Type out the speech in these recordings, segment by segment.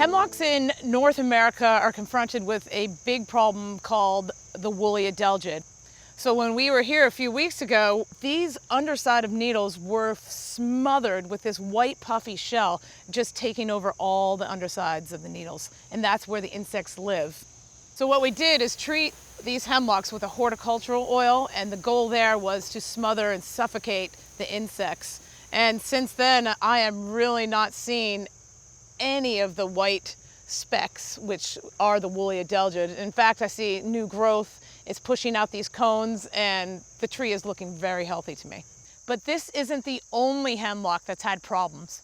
Hemlocks in North America are confronted with a big problem called the woolly adelgid. So when we were here a few weeks ago, these underside of needles were smothered with this white puffy shell, just taking over all the undersides of the needles. And that's where the insects live. So what we did is treat these hemlocks with a horticultural oil, and the goal there was to smother and suffocate the insects. And since then, I am really not seeing any of the white specks, which are the woolly adelgid. In fact, I see new growth. It's pushing out these cones, and the tree is looking very healthy to me. But this isn't the only hemlock that's had problems.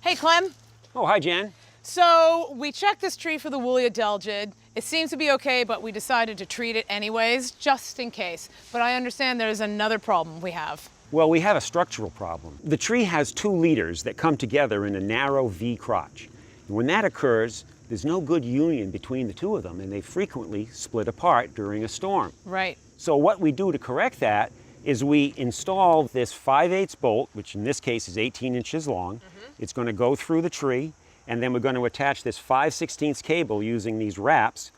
Hey, Clem. Oh, hi, Jen. So we checked this tree for the woolly adelgid. It seems to be okay, but we decided to treat it anyways, just in case. But I understand there's another problem we have. Well, we have a structural problem. The tree has two leaders that come together in a narrow V crotch. And when that occurs, there's no good union between the two of them, and they frequently split apart during a storm. Right. So what we do to correct that is we install this 5/8 bolt, which in this case is 18 inches long. It's going to go through the tree, and then we're going to attach this 5/16 cable using these wraps,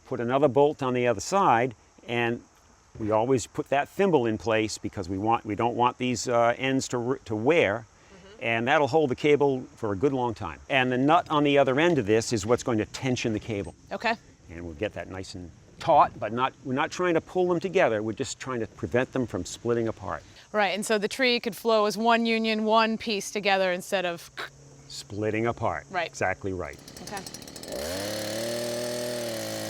put another bolt on the other side, and we always put that thimble in place because we don't want these ends to wear, and that'll hold the cable for a good long time. And the nut on the other end of this is what's going to tension the cable. Okay. And we'll get that nice and taut, but we're not trying to pull them together. We're just trying to prevent them from splitting apart. Right, and so the tree could flow as one union, one piece together instead of splitting apart. Right. Exactly right. Okay.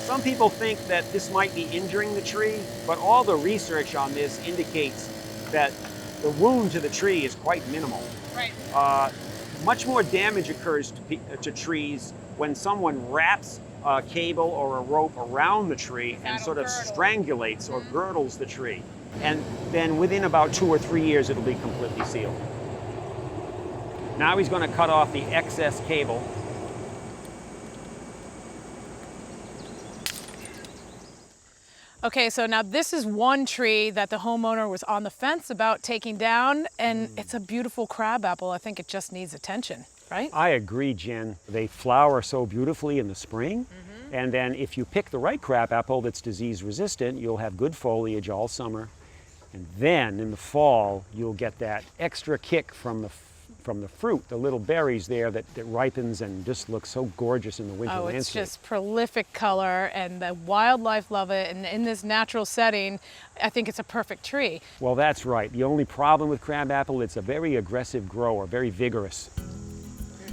Some people think that this might be injuring the tree, but all the research on this indicates that the wound to the tree is quite minimal. Right. Much more damage occurs to trees when someone wraps a cable or a rope around the tree and sort of strangulates or girdles the tree. And then within about 2 or 3 years, it'll be completely sealed. Now he's going to cut off the excess cable. Okay, so now this is one tree that the homeowner was on the fence about taking down, and it's a beautiful crabapple. I think it just needs attention, right? I agree, Jen. They flower so beautifully in the spring, and then if you pick the right crabapple that's disease resistant, you'll have good foliage all summer, and then in the fall, you'll get that extra kick from the fruit, the little berries there that ripens and just looks so gorgeous in the winter landscape. It's just prolific color, and the wildlife love it, and in this natural setting, I think it's a perfect tree. Well, that's right. The only problem with crabapple, it's a very aggressive grower, very vigorous.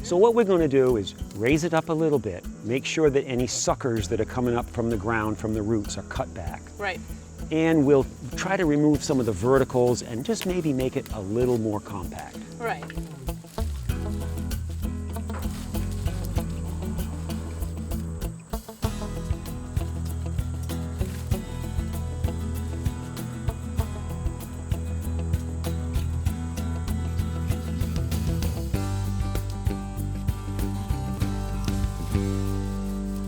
So what we're going to do is raise it up a little bit, make sure that any suckers that are coming up from the ground, from the roots, are cut back. Right. And we'll try to remove some of the verticals and just maybe make it a little more compact. Right.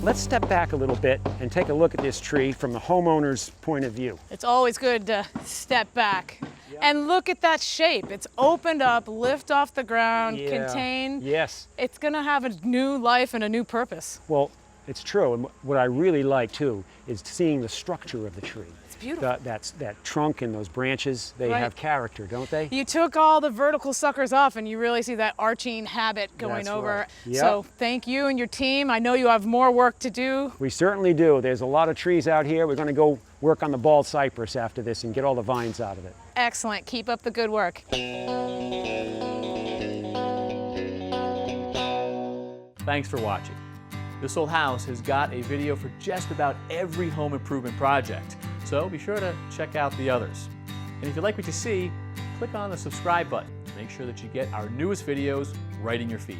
Let's step back a little bit and take a look at this tree from the homeowner's point of view. It's always good to step back. Yep. And look at that shape. It's opened up, lift off the ground, contain. Yes. It's gonna have a new life and a new purpose. Well, it's true. And what I really like too is seeing the structure of the tree. It's beautiful. That trunk and those branches, they have character, don't they? You took all the vertical suckers off and you really see that arching habit going over. Right. Yep. So thank you and your team. I know you have more work to do. We certainly do. There's a lot of trees out here. We're going to go work on the bald cypress after this and get all the vines out of it. Excellent. Keep up the good work. Thanks for watching. This Old House has got a video for just about every home improvement project, so be sure to check out the others. And if you like what you see, click on the subscribe button to make sure that you get our newest videos right in your feed.